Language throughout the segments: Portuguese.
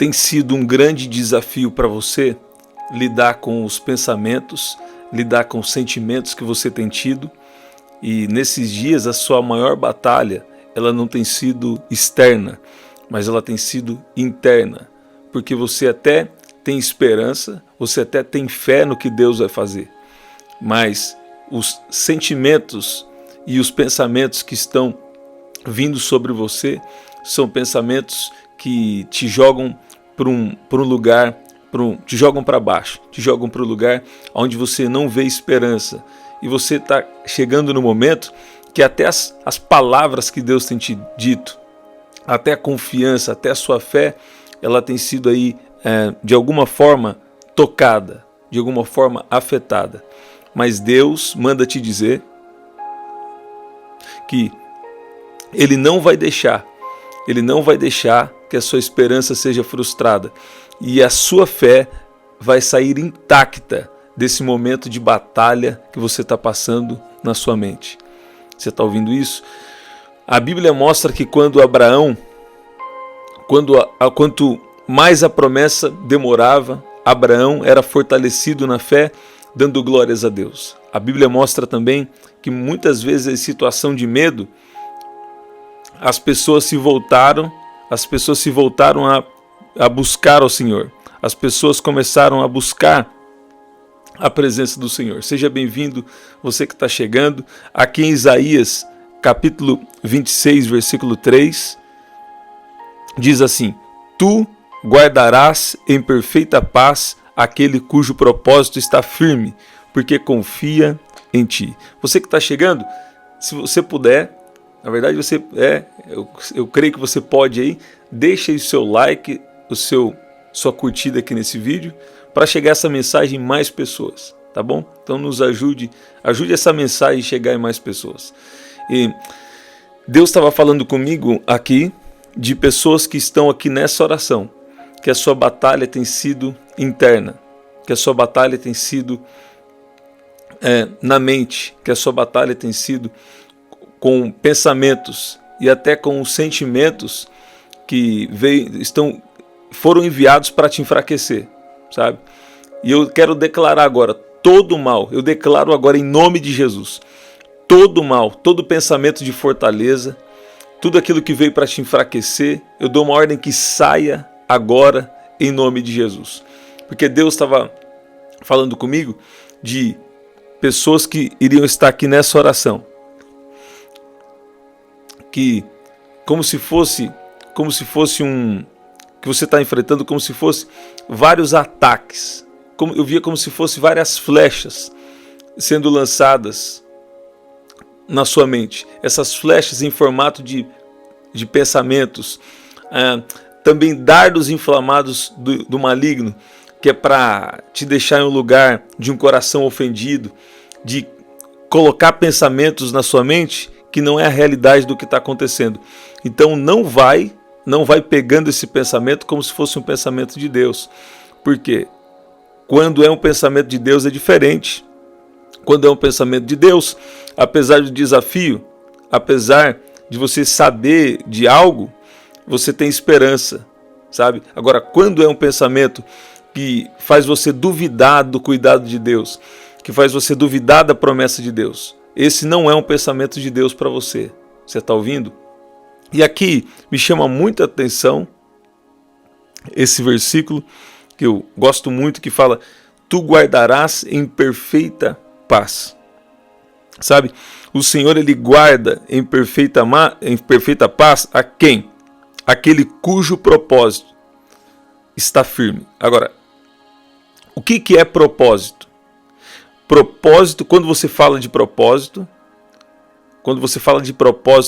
Tem sido um grande desafio para você lidar com os pensamentos, lidar com os sentimentos que você tem tido. E nesses dias a sua maior batalha, ela não tem sido externa, mas ela tem sido interna. Porque você até tem esperança, você até tem fé no que Deus vai fazer. Mas os sentimentos e os pensamentos que estão vindo sobre você são pensamentos que te jogam para um lugar, te jogam para baixo, te jogam para um lugar onde você não vê esperança. E você está chegando no momento que até as palavras que Deus tem te dito, até a confiança, até a sua fé, ela tem sido aí de alguma forma tocada, de alguma forma afetada. Mas Deus manda te dizer que Ele não vai deixar que a sua esperança seja frustrada. E a sua fé vai sair intacta desse momento de batalha que você está passando na sua mente. Você está ouvindo isso? A Bíblia mostra que quando quanto mais a promessa demorava, Abraão era fortalecido na fé, dando glórias a Deus. A Bíblia mostra também que muitas vezes em situação de medo, as pessoas se voltaram a buscar ao Senhor. As pessoas começaram a buscar a presença do Senhor. Seja bem-vindo, você que está chegando. Aqui em Isaías, capítulo 26, versículo 3, diz assim: Tu guardarás em perfeita paz aquele cujo propósito está firme, porque confia em ti. Você que está chegando, se você puder, na verdade eu creio que você pode aí, deixa aí o seu like, sua curtida aqui nesse vídeo, para chegar essa mensagem em mais pessoas, tá bom? Então nos ajude essa mensagem a chegar em mais pessoas. E Deus estava falando comigo aqui de pessoas que estão aqui nessa oração, que a sua batalha tem sido interna, que a sua batalha tem sido na mente, que a sua batalha tem sido com pensamentos e até com os sentimentos que foram enviados para te enfraquecer, sabe? E eu quero declarar agora, todo mal, eu declaro agora em nome de Jesus, todo mal, todo pensamento de fortaleza, tudo aquilo que veio para te enfraquecer, eu dou uma ordem que saia agora em nome de Jesus. Porque Deus estava falando comigo de pessoas que iriam estar aqui nessa oração, que como se fosse que você está enfrentando, como se fosse vários ataques, eu via como se fosse várias flechas sendo lançadas na sua mente, essas flechas em formato de pensamentos, também dardos inflamados do maligno, que é para te deixar em um lugar de um coração ofendido, de colocar pensamentos na sua mente que não é a realidade do que está acontecendo. Então não vai pegando esse pensamento como se fosse um pensamento de Deus. Por quê? Quando é um pensamento de Deus é diferente. Quando é um pensamento de Deus, apesar do desafio, apesar de você saber de algo, você tem esperança, sabe? Agora, quando é um pensamento que faz você duvidar do cuidado de Deus, que faz você duvidar da promessa de Deus, esse não é um pensamento de Deus para você. Você está ouvindo? E aqui me chama muita atenção esse versículo que eu gosto muito, que fala: Tu guardarás em perfeita paz. Sabe? O Senhor, Ele guarda em perfeita paz a quem? Aquele cujo propósito está firme. Agora, o que é propósito? Propósito, quando você fala de propósito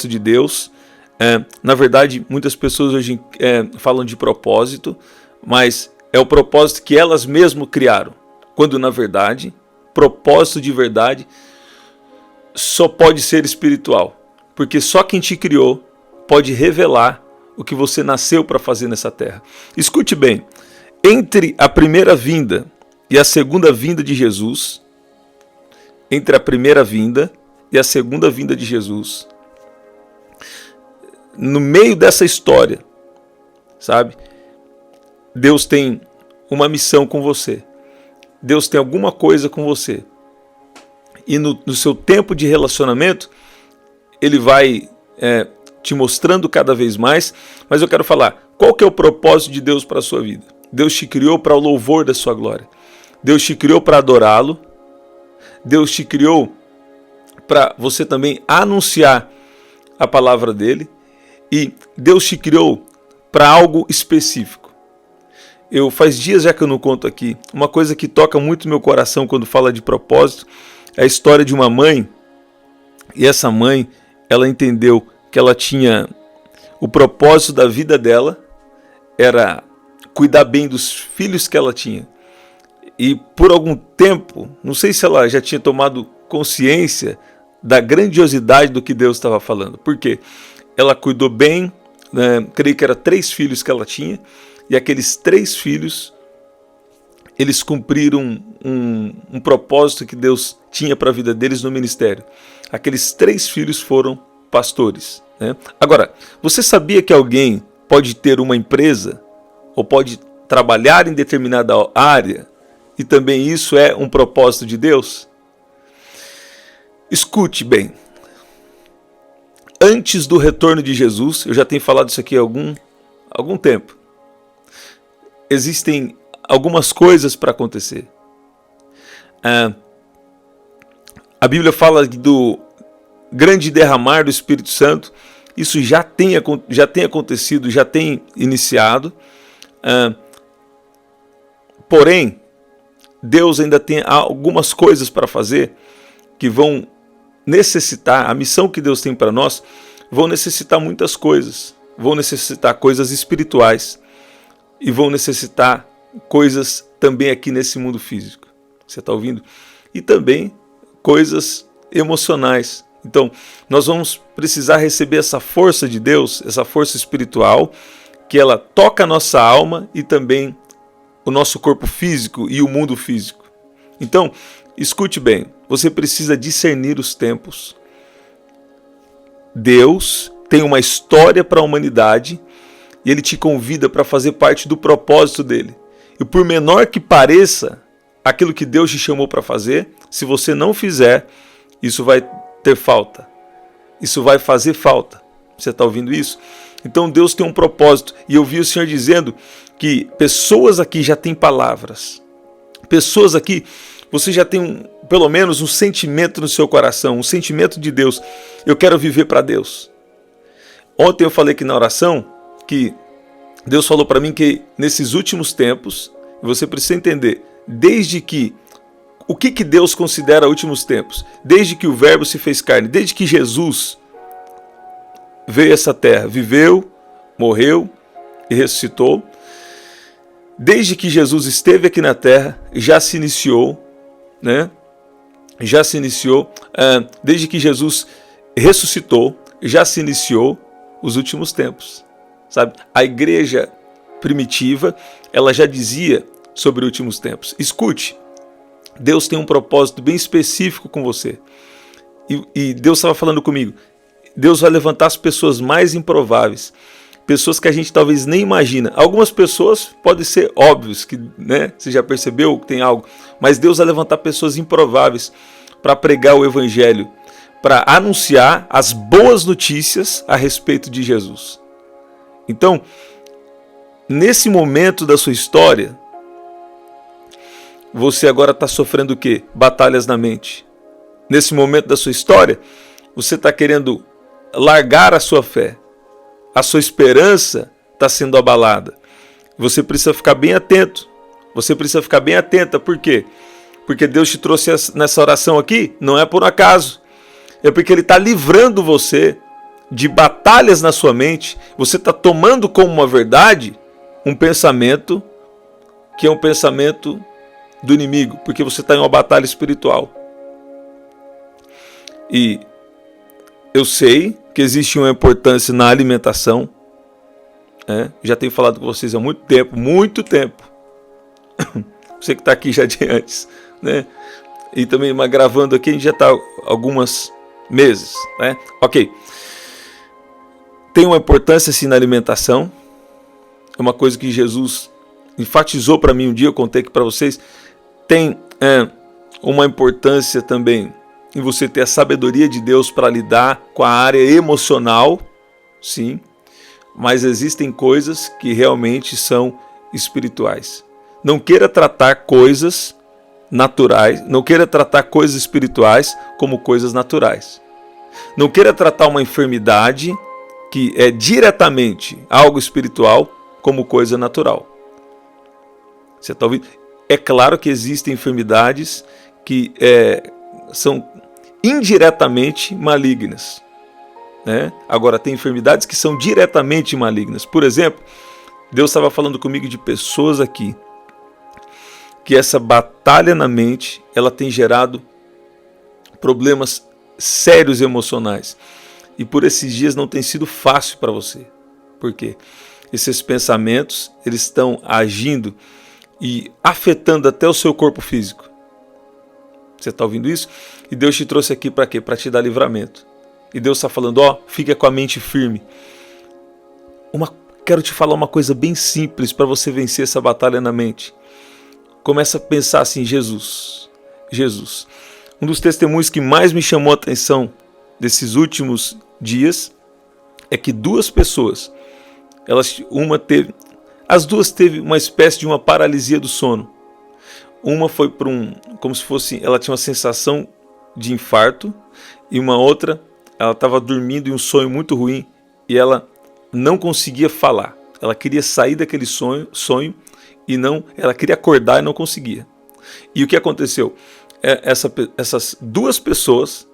de Deus, na verdade, muitas pessoas hoje falam de propósito, mas é o propósito que elas mesmas criaram. Quando, na verdade, propósito de verdade só pode ser espiritual. Porque só quem te criou pode revelar o que você nasceu para fazer nessa terra. Escute bem, entre a primeira vinda e a segunda vinda de Jesus, entre a primeira vinda e a segunda vinda de Jesus, no meio dessa história, sabe? Deus tem uma missão com você. Deus tem alguma coisa com você. E no seu tempo de relacionamento, Ele vai te mostrando cada vez mais. Mas eu quero falar, qual que é o propósito de Deus para a sua vida? Deus te criou para o louvor da sua glória. Deus te criou para adorá-lo. Deus te criou para você também anunciar a palavra dele. E Deus te criou para algo específico. Faz dias já que eu não conto aqui. Uma coisa que toca muito meu coração quando fala de propósito é a história de uma mãe. E essa mãe, ela entendeu que ela tinha o propósito da vida dela era cuidar bem dos filhos que ela tinha. E por algum tempo, não sei se ela já tinha tomado consciência da grandiosidade do que Deus estava falando. Por quê? Ela cuidou bem, creio que eram 3 filhos que ela tinha, e aqueles 3 filhos, eles cumpriram um propósito que Deus tinha para a vida deles no ministério. Aqueles 3 filhos foram pastores. Agora, você sabia que alguém pode ter uma empresa ou pode trabalhar em determinada área e também isso é um propósito de Deus? Escute bem. Antes do retorno de Jesus, eu já tenho falado isso aqui há algum tempo, existem algumas coisas para acontecer. A Bíblia fala do grande derramar do Espírito Santo. Isso já tem acontecido, já tem iniciado. Porém, Deus ainda tem algumas coisas para fazer que vão necessitar, a missão que Deus tem para nós, vão necessitar muitas coisas. Vão necessitar coisas espirituais e vão necessitar coisas também aqui nesse mundo físico. Você está ouvindo? E também coisas emocionais. Então, nós vamos precisar receber essa força de Deus, essa força espiritual, que ela toca a nossa alma e também o nosso corpo físico e o mundo físico. Então, escute bem, você precisa discernir os tempos. Deus tem uma história para a humanidade e Ele te convida para fazer parte do propósito dele. E por menor que pareça aquilo que Deus te chamou para fazer, se você não fizer, isso vai ter falta. Isso vai fazer falta. Você está ouvindo isso? Então Deus tem um propósito. E eu vi o Senhor dizendo que pessoas aqui já têm palavras. Pessoas aqui, você já tem pelo menos um sentimento no seu coração, um sentimento de Deus. Eu quero viver para Deus. Ontem eu falei aqui na oração que Deus falou para mim que nesses últimos tempos, você precisa entender, desde que o que Deus considera últimos tempos? Desde que o Verbo se fez carne, desde que Jesus veio a essa terra, viveu, morreu e ressuscitou. Desde que Jesus esteve aqui na terra, já se iniciou, Já se iniciou. Desde que Jesus ressuscitou, já se iniciou os últimos tempos. Sabe? A igreja primitiva, ela já dizia sobre últimos tempos. Escute. Deus tem um propósito bem específico com você. E Deus estava falando comigo. Deus vai levantar as pessoas mais improváveis. Pessoas que a gente talvez nem imagina. Algumas pessoas podem ser óbvios, que você já percebeu que tem algo. Mas Deus vai levantar pessoas improváveis para pregar o evangelho. Para anunciar as boas notícias a respeito de Jesus. Então, nesse momento da sua história, você agora está sofrendo o quê? Batalhas na mente. Nesse momento da sua história, você está querendo largar a sua fé. A sua esperança está sendo abalada. Você precisa ficar bem atento. Você precisa ficar bem atenta. Por quê? Porque Deus te trouxe nessa oração aqui, não é por acaso. É porque Ele está livrando você de batalhas na sua mente. Você está tomando como uma verdade um pensamento que é um pensamento do inimigo, porque você está em uma batalha espiritual. E eu sei que existe uma importância na alimentação. Já tenho falado com vocês há muito tempo. Você que está aqui já de antes, E também gravando aqui, a gente já está alguns meses, Ok. Tem uma importância sim na alimentação. É uma coisa que Jesus enfatizou para mim um dia, eu contei aqui para vocês, tem uma importância também em você ter a sabedoria de Deus para lidar com a área emocional, sim, mas existem coisas que realmente são espirituais. Não queira tratar coisas naturais, não queira tratar coisas espirituais como coisas naturais. Não queira tratar uma enfermidade que é diretamente algo espiritual como coisa natural. Você está ouvindo? É claro que existem enfermidades que são indiretamente malignas, né? Agora, tem enfermidades que são diretamente malignas. Por exemplo, Deus estava falando comigo de pessoas aqui que essa batalha na mente, ela tem gerado problemas sérios emocionais. E por esses dias não tem sido fácil para você. Por quê? Esses pensamentos, eles estão agindo e afetando até o seu corpo físico. Você está ouvindo isso? E Deus te trouxe aqui para quê? Para te dar livramento. E Deus está falando, fica com a mente firme. Quero te falar uma coisa bem simples para você vencer essa batalha na mente. Começa a pensar assim, Jesus. Um dos testemunhos que mais me chamou a atenção desses últimos dias é que duas pessoas, as duas teve uma espécie de uma paralisia do sono. Uma foi como se fosse, ela tinha uma sensação de infarto, e uma outra, ela estava dormindo em um sonho muito ruim e ela não conseguia falar. Ela queria sair daquele sonho e ela queria acordar e não conseguia. E o que aconteceu? Essas duas pessoas,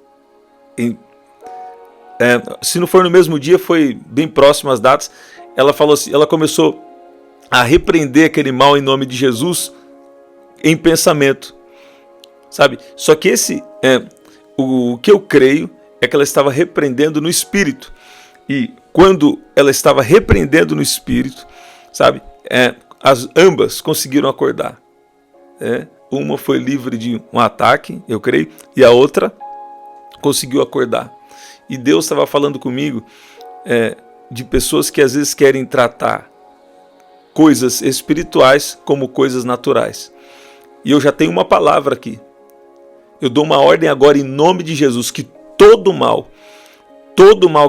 se não for no mesmo dia, foi bem próximo às datas, ela falou assim, ela começou a repreender aquele mal em nome de Jesus em pensamento, sabe? Só que o que eu creio é que ela estava repreendendo no espírito. E quando ela estava repreendendo no espírito, sabe? Ambas conseguiram acordar. Uma foi livre de um ataque, eu creio, e a outra conseguiu acordar. E Deus estava falando comigo de pessoas que às vezes querem tratar coisas espirituais como coisas naturais. E eu já tenho uma palavra aqui. Eu dou uma ordem agora em nome de Jesus, que todo mal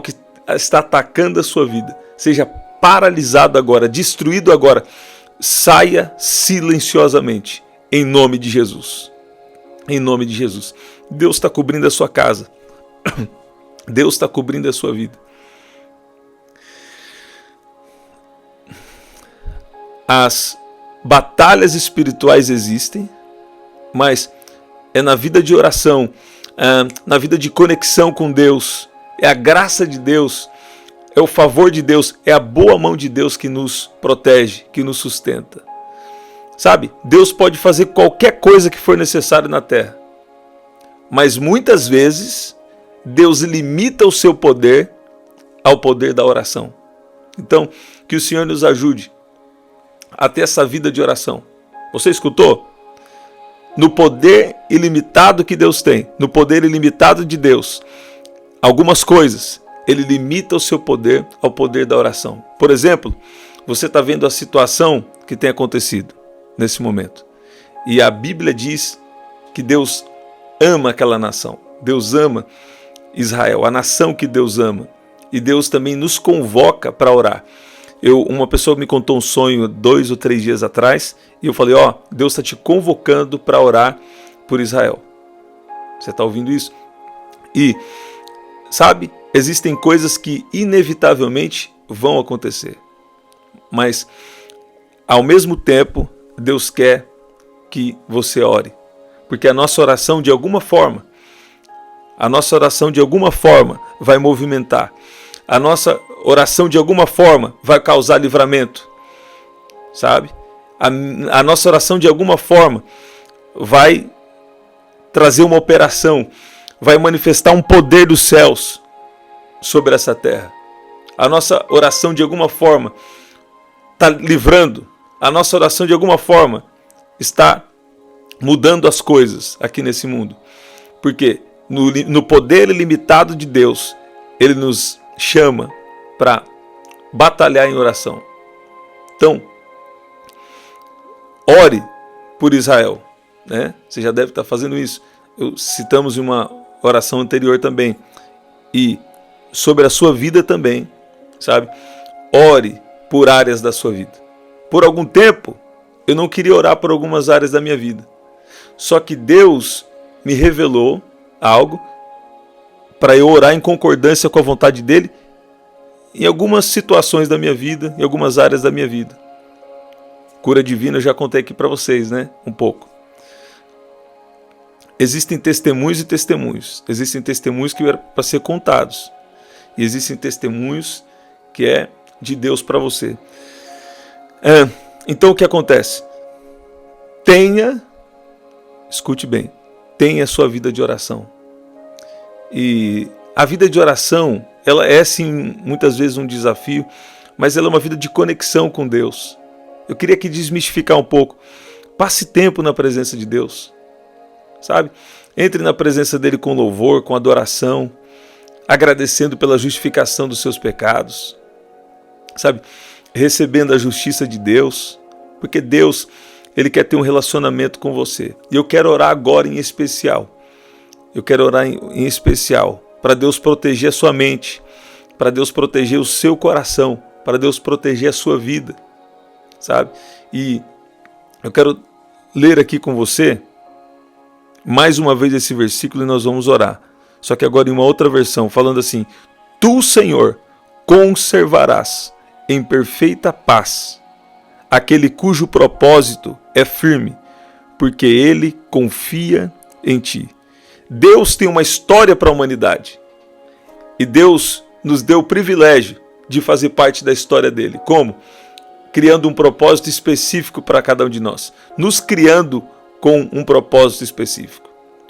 que está atacando a sua vida, seja paralisado agora, destruído agora, saia silenciosamente, em nome de Jesus. Em nome de Jesus. Deus está cobrindo a sua casa. Deus está cobrindo a sua vida. As batalhas espirituais existem, mas é na vida de oração, na vida de conexão com Deus, é a graça de Deus, é o favor de Deus, é a boa mão de Deus que nos protege, que nos sustenta. Sabe, Deus pode fazer qualquer coisa que for necessário na terra, mas muitas vezes Deus limita o seu poder ao poder da oração. Então, que o Senhor nos ajude a ter essa vida de oração. Você escutou? No poder ilimitado que Deus tem, no poder ilimitado de Deus, algumas coisas, Ele limita o seu poder ao poder da oração. Por exemplo, você está vendo a situação que tem acontecido nesse momento. E a Bíblia diz que Deus ama aquela nação. Deus ama Israel, a nação que Deus ama. E Deus também nos convoca para orar. Uma pessoa me contou um sonho 2 ou 3 dias atrás, e eu falei, Deus está te convocando para orar por Israel. Você está ouvindo isso? E, sabe, existem coisas que inevitavelmente vão acontecer. Mas, ao mesmo tempo, Deus quer que você ore. Porque a nossa oração, de alguma forma, vai movimentar. A nossa oração, de alguma forma, vai causar livramento. Sabe? A nossa oração, de alguma forma, vai trazer uma operação, vai manifestar um poder dos céus sobre essa terra. A nossa oração, de alguma forma, está livrando. A nossa oração, de alguma forma, está mudando as coisas aqui nesse mundo. Porque no poder ilimitado de Deus, Ele nos chama para batalhar em oração. Então, ore por Israel, né? Você já deve estar fazendo isso. Citamos em uma oração anterior também. E sobre a sua vida também, sabe? Ore por áreas da sua vida. Por algum tempo, eu não queria orar por algumas áreas da minha vida. Só que Deus me revelou algo para eu orar em concordância com a vontade dele em algumas situações da minha vida, em algumas áreas da minha vida. Cura divina eu já contei aqui para vocês, né? Um pouco. Existem testemunhos e testemunhos. Existem testemunhos que eram para ser contados. E existem testemunhos que é de Deus para você. Então o que acontece? Escute bem, tenha a sua vida de oração. E a vida de oração, ela é sim muitas vezes um desafio, mas ela é uma vida de conexão com Deus. Eu queria aqui desmistificar um pouco. Passe tempo na presença de Deus, sabe? Entre na presença dele com louvor, com adoração, agradecendo pela justificação dos seus pecados, sabe? Recebendo a justiça de Deus, porque Deus, ele quer ter um relacionamento com você. E eu quero orar agora em especial. Eu quero orar em especial para Deus proteger a sua mente, para Deus proteger o seu coração, para Deus proteger a sua vida, sabe? E eu quero ler aqui com você mais uma vez esse versículo e nós vamos orar. Só que agora em uma outra versão, falando assim: Tu, Senhor, conservarás em perfeita paz aquele cujo propósito é firme, porque ele confia em ti. Deus tem uma história para a humanidade. E Deus nos deu o privilégio de fazer parte da história dele. Como? Criando um propósito específico para cada um de nós. Nos criando com um propósito específico.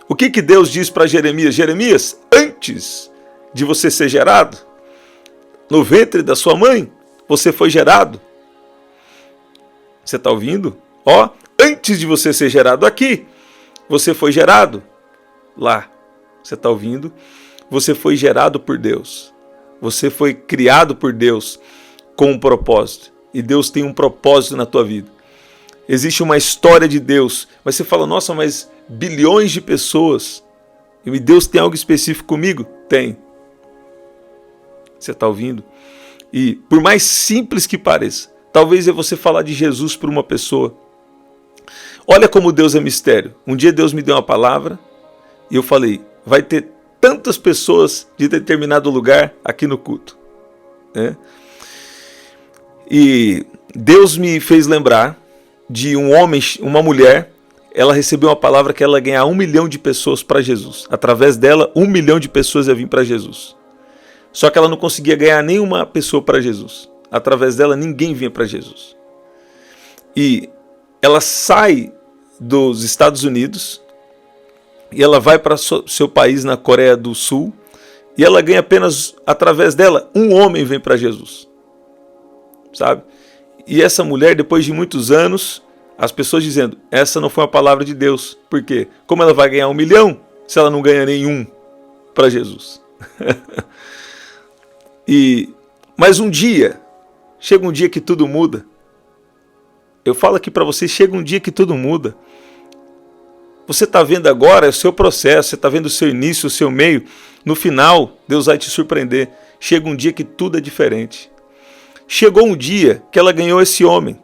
O que Deus diz para Jeremias? Jeremias, antes de você ser gerado, no ventre da sua mãe, você foi gerado. Você está ouvindo? Antes de você ser gerado aqui, você foi gerado lá. Você está ouvindo? Você foi gerado por Deus. Você foi criado por Deus com um propósito. E Deus tem um propósito na tua vida. Existe uma história de Deus. Mas você fala, nossa, mas bilhões de pessoas. E Deus tem algo específico comigo? Tem. Você está ouvindo? E por mais simples que pareça, talvez é você falar de Jesus para uma pessoa. Olha como Deus é mistério. Um dia Deus me deu uma palavra e eu falei, vai ter tantas pessoas de determinado lugar aqui no culto. E Deus me fez lembrar de um homem, uma mulher, ela recebeu uma palavra que ela ia ganhar 1 milhão de pessoas para Jesus. Através dela, 1 milhão de pessoas ia vir para Jesus. Só que ela não conseguia ganhar nenhuma pessoa para Jesus. Através dela, ninguém vinha para Jesus. E ela sai dos Estados Unidos e ela vai para seu país na Coreia do Sul e ela ganha apenas, através dela, um homem vem para Jesus. Sabe? E essa mulher, depois de muitos anos, as pessoas dizendo, essa não foi uma palavra de Deus. Por quê? Como ela vai ganhar 1 milhão se ela não ganha nenhum para Jesus? Mas chega um dia que tudo muda. Eu falo aqui para vocês, chega um dia que tudo muda. Você está vendo agora o seu processo, você está vendo o seu início, o seu meio. No final, Deus vai te surpreender. Chega um dia que tudo é diferente. Chegou um dia que ela ganhou esse homem.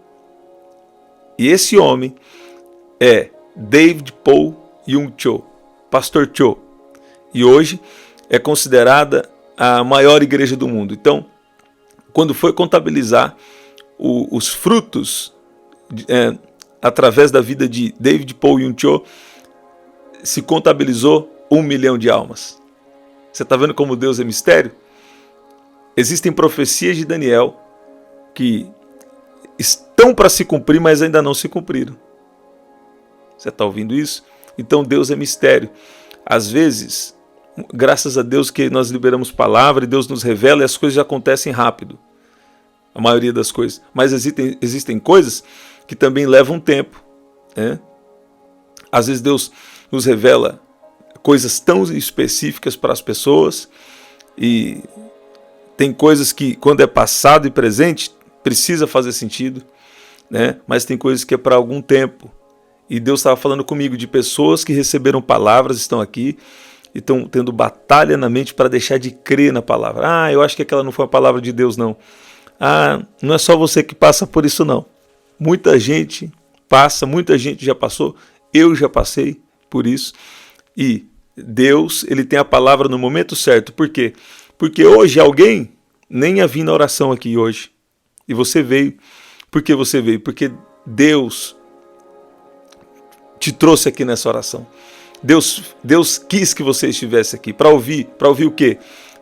E esse homem é David Paul Young Cho, Pastor Cho. E hoje é considerada a maior igreja do mundo. Então, quando foi contabilizar os frutos através da vida de David Paul Young Cho, se contabilizou 1 milhão de almas. Você está vendo como Deus é mistério? Existem profecias de Daniel que estão para se cumprir, mas ainda não se cumpriram. Você está ouvindo isso? Então Deus é mistério. Às vezes, graças a Deus que nós liberamos palavra e Deus nos revela e as coisas já acontecem rápido. A maioria das coisas. Mas existem coisas que também levam tempo. Às vezes Deus nos revela coisas tão específicas para as pessoas e tem coisas que, quando é passado e presente, precisa fazer sentido. né? Mas tem coisas que é para algum tempo. E Deus estava falando comigo de pessoas que receberam palavras, estão aqui, e estão tendo batalha na mente para deixar de crer na palavra. Eu acho que aquela não foi a palavra de Deus, não. Não é só você que passa por isso, não. Muita gente passa, muita gente já passou, eu já passei por isso. E Deus, ele tem a palavra no momento certo. Por quê? Porque hoje alguém nem ia vir na oração aqui hoje. E você veio. Por que você veio? Porque Deus te trouxe aqui nessa oração. Deus quis que você estivesse aqui para ouvir o quê?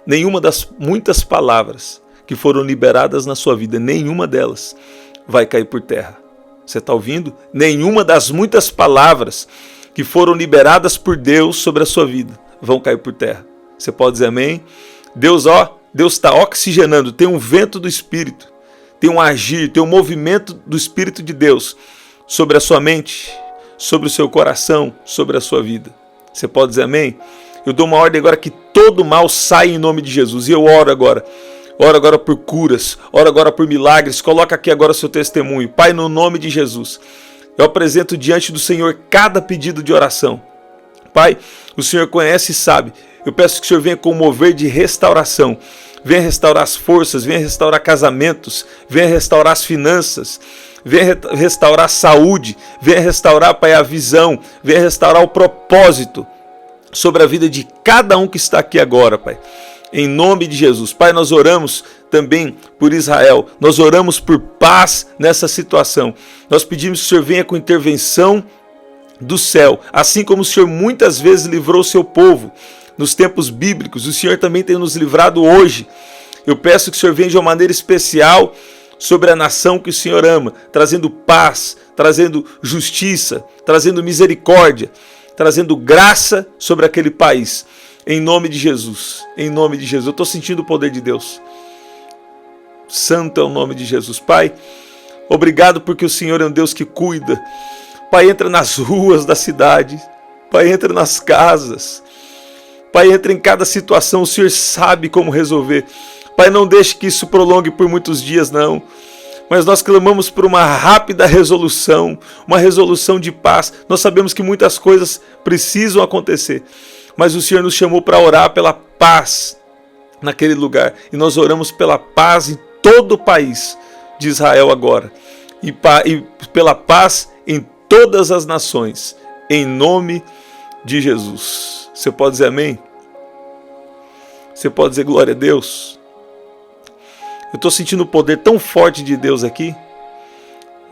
Nenhuma das muitas palavras que foram liberadas na sua vida, nenhuma delas vai cair por terra. Você está ouvindo? Nenhuma das muitas palavras que foram liberadas por Deus sobre a sua vida vão cair por terra. Você pode dizer amém? Deus está oxigenando, tem um vento do Espírito, tem um agir, tem um movimento do Espírito de Deus sobre a sua mente, sobre o seu coração, sobre a sua vida. Você pode dizer amém? Eu dou uma ordem agora que todo mal saia em nome de Jesus. E eu oro agora por curas, oro agora por milagres. Coloca aqui agora o seu testemunho. Pai, no nome de Jesus, eu apresento diante do Senhor cada pedido de oração. Pai, o Senhor conhece e sabe. Eu peço que o Senhor venha com um mover de restauração. Venha restaurar as forças, venha restaurar casamentos, venha restaurar as finanças, venha restaurar a saúde, venha restaurar, Pai, a visão, venha restaurar o propósito sobre a vida de cada um que está aqui agora, Pai. Em nome de Jesus. Pai, nós oramos também por Israel, nós oramos por paz nessa situação. Nós pedimos que o Senhor venha com intervenção do céu, assim como o Senhor muitas vezes livrou o seu povo nos tempos bíblicos, o Senhor também tem nos livrado hoje. Eu peço que o Senhor venha de uma maneira especial sobre a nação que o Senhor ama, trazendo paz, trazendo justiça, trazendo misericórdia, trazendo graça sobre aquele país. Em nome de Jesus, em nome de Jesus. Eu estou sentindo o poder de Deus. Santo é o nome de Jesus. Pai, obrigado porque o Senhor é um Deus que cuida. Pai, entra nas ruas da cidade. Pai, entra nas casas. Pai, entra em cada situação. O Senhor sabe como resolver. Pai, não deixe que isso prolongue por muitos dias, não. Mas nós clamamos por uma rápida resolução, uma resolução de paz. Nós sabemos que muitas coisas precisam acontecer, mas o Senhor nos chamou para orar pela paz naquele lugar. E nós oramos pela paz em todo o país de Israel agora. E pela paz em todas as nações. Em nome de Jesus. Você pode dizer amém? Você pode dizer glória a Deus? Eu estou sentindo o poder tão forte de Deus aqui.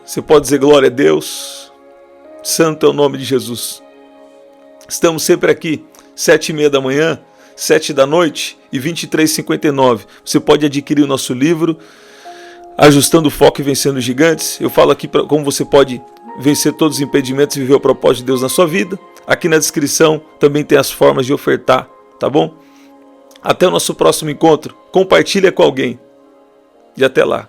Você pode dizer glória a Deus? Santo é o nome de Jesus. Estamos sempre aqui, 7h30 da manhã, 7 da noite e 23h59. Você pode adquirir o nosso livro, Ajustando o Foco e Vencendo os Gigantes. Eu falo aqui como você pode vencer todos os impedimentos e viver o propósito de Deus na sua vida. Aqui na descrição também tem as formas de ofertar, tá bom? Até o nosso próximo encontro. Compartilha com alguém. E até lá.